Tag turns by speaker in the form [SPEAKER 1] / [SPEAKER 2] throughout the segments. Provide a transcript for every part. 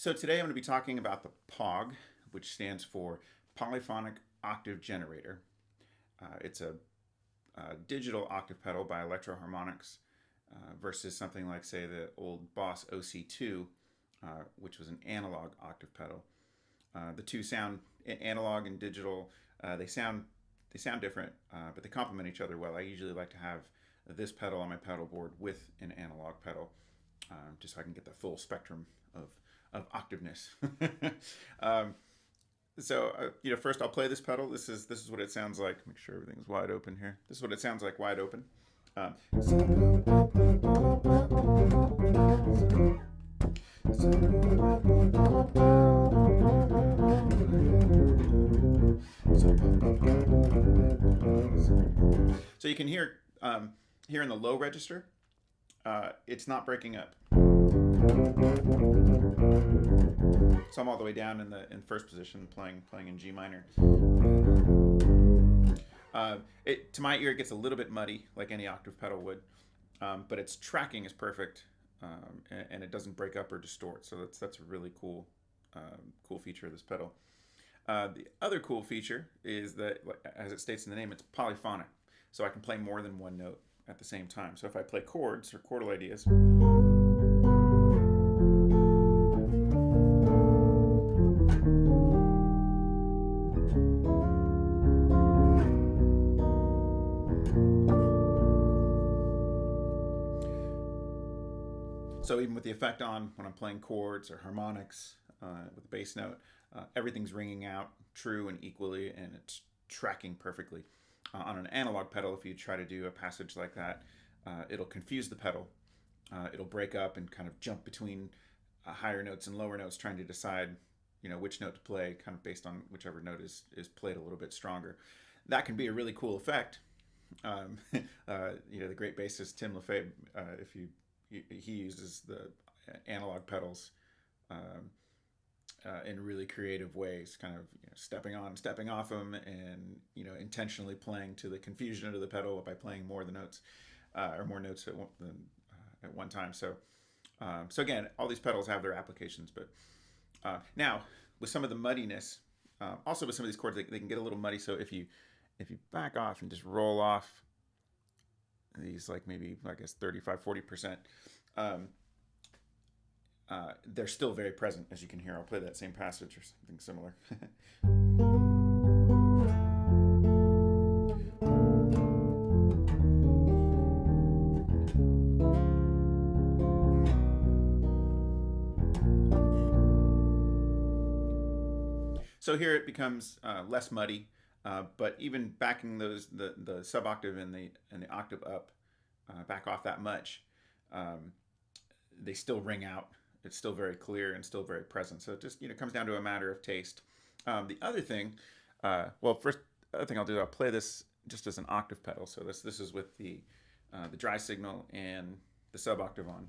[SPEAKER 1] So today I'm going to be talking about the POG, which stands for Polyphonic Octave Generator. It's a digital octave pedal by Electro Harmonix versus something like, say, the old Boss OC2, which was an analog octave pedal. The two sound analog and digital. They sound different, but they complement each other well. I usually like to have this pedal on my pedal board with an analog pedal, just so I can get the full spectrum of octaveness. First I'll play this pedal. This is what it sounds like. Make sure everything's wide open here. This is what it sounds like wide open. So you can hear here in the low register, it's not breaking up. So I'm all the way down in first position, playing in G minor. To my ear, it gets a little bit muddy, like any octave pedal would, but its tracking is perfect, and it doesn't break up or distort. So that's a really cool feature of this pedal. The other cool feature is that, as it states in the name, it's polyphonic, so I can play more than one note at the same time. So if I play chords or chordal ideas. So even with the effect on, when I'm playing chords or harmonics with a bass note, everything's ringing out true and equally, and it's tracking perfectly. On an analog pedal, if you try to do a passage like that, it'll confuse the pedal. It'll break up and kind of jump between higher notes and lower notes, trying to decide, which note to play, kind of based on whichever note is played a little bit stronger. That can be a really cool effect. The great bassist Tim LaFave, he uses the analog pedals in really creative ways, kind of stepping on, stepping off them, and intentionally playing to the confusion of the pedal by playing more of the notes or more notes at one time. So again, all these pedals have their applications, but now with some of the muddiness, also with some of these chords, they can get a little muddy. So if you back off and just roll off these, like maybe, I guess, 35-40%, they're still very present, as you can hear. I'll play that same passage or something similar. So here it becomes less muddy, but even backing the sub-octave and the octave up, back off that much, they still ring out. It's still very clear and still very present. So it just comes down to a matter of taste. The other thing, first other thing I'll do, I'll play this just as an octave pedal. So this is with the dry signal and the sub octave on.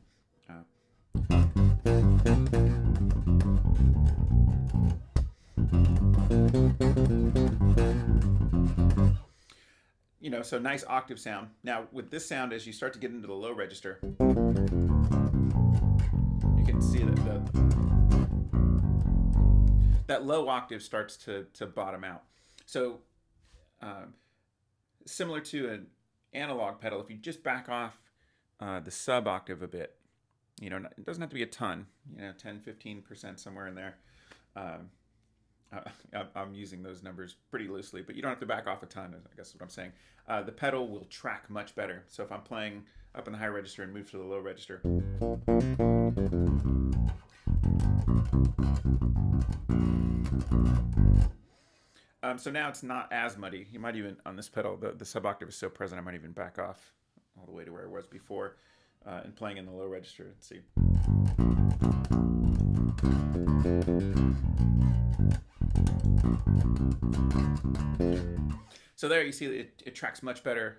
[SPEAKER 1] So nice octave sound. Now with this sound, as you start to get into the low register, you can see that low octave starts to bottom out. So similar to an analog pedal, if you just back off the sub octave a bit, it doesn't have to be a ton, 10-15% somewhere in there. I'm using those numbers pretty loosely, but you don't have to back off a ton, I guess is what I'm saying. The pedal will track much better. So if I'm playing up in the high register and move to the low register, so now it's not as muddy. You might even, on this pedal, the sub octave is so present, I might even back off all the way to where it was before and playing in the low register. Let's see. So there you see it tracks much better,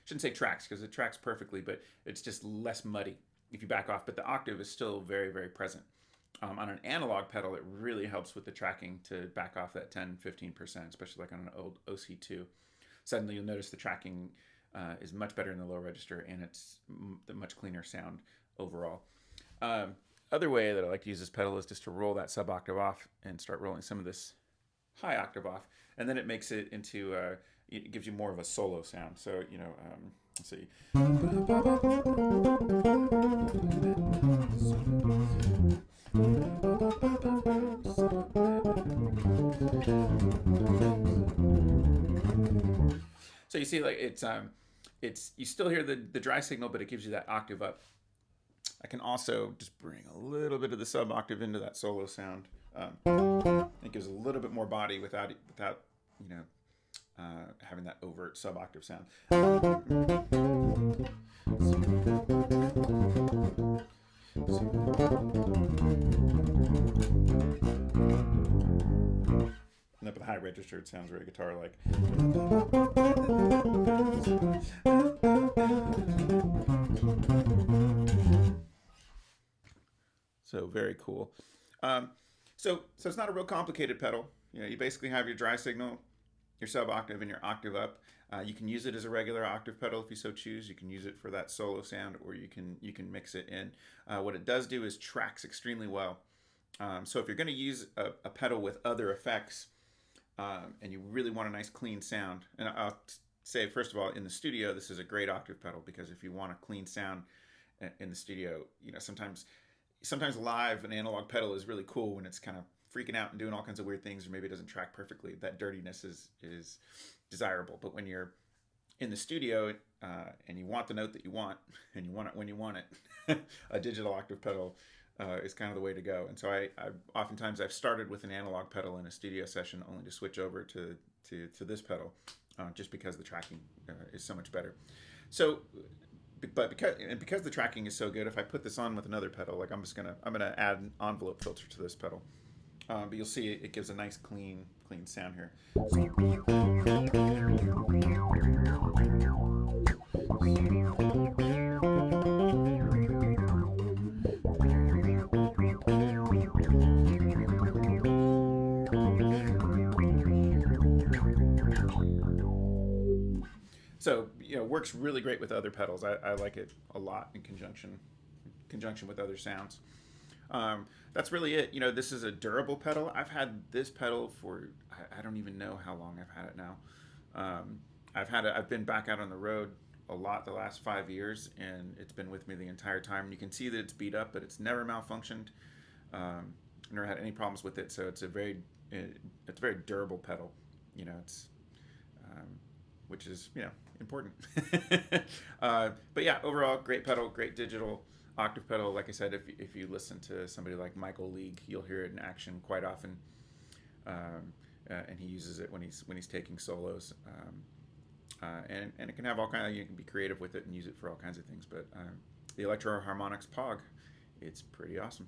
[SPEAKER 1] shouldn't say tracks because it tracks perfectly, but it's just less muddy if you back off, but the octave is still very, very present. On an analog pedal, it really helps with the tracking to back off that 10-15%, especially like on an old OC2. Suddenly you'll notice the tracking is much better in the low register, and it's the much cleaner sound overall. other way that I like to use this pedal is just to roll that sub octave off and start rolling some of this high octave off, and then it makes it into it gives you more of a solo sound. So let's see. So you see, like it's you still hear the dry signal, but it gives you that octave up. I can also just bring a little bit of the sub octave into that solo sound. It gives a little bit more body without having that overt sub octave sound. And up at the high register, it sounds very guitar-like. So very cool. So it's not a real complicated pedal. You basically have your dry signal, your sub octave, and your octave up. You can use it as a regular octave pedal if you so choose. You can use it for that solo sound, or you can mix it in. What it does do is tracks extremely well. So if you're going to use a pedal with other effects, and you really want a nice clean sound, and I'll say first of all, in the studio, this is a great octave pedal, because if you want a clean sound in the studio, sometimes live an analog pedal is really cool when it's kind of freaking out and doing all kinds of weird things, or maybe it doesn't track perfectly. That dirtiness is desirable. But when you're in the studio and you want the note that you want, and you want it when you want it, a digital octave pedal is kind of the way to go. And so I oftentimes I've started with an analog pedal in a studio session, only to switch over to this pedal, just because the tracking is so much better. So, but because the tracking is so good, if I put this on with another pedal, like I'm gonna add an envelope filter to this pedal, but you'll see it gives a nice clean sound here. So works really great with other pedals. I like it a lot in conjunction with other sounds. That's really it. This is a durable pedal. I've had this pedal for I don't even know how long I've had it now. I've been back out on the road a lot the last 5 years, and it's been with me the entire time. You can see that it's beat up, but it's never malfunctioned. Never had any problems with it. So it's a very durable pedal. It's which is important. But yeah, overall, great pedal, great digital octave pedal. Like I said, if you listen to somebody like Michael League, you'll hear it in action quite often, and he uses it when he's taking solos. And it can have all kinds. You can be creative with it and use it for all kinds of things. But the Electro Harmonix POG, it's pretty awesome.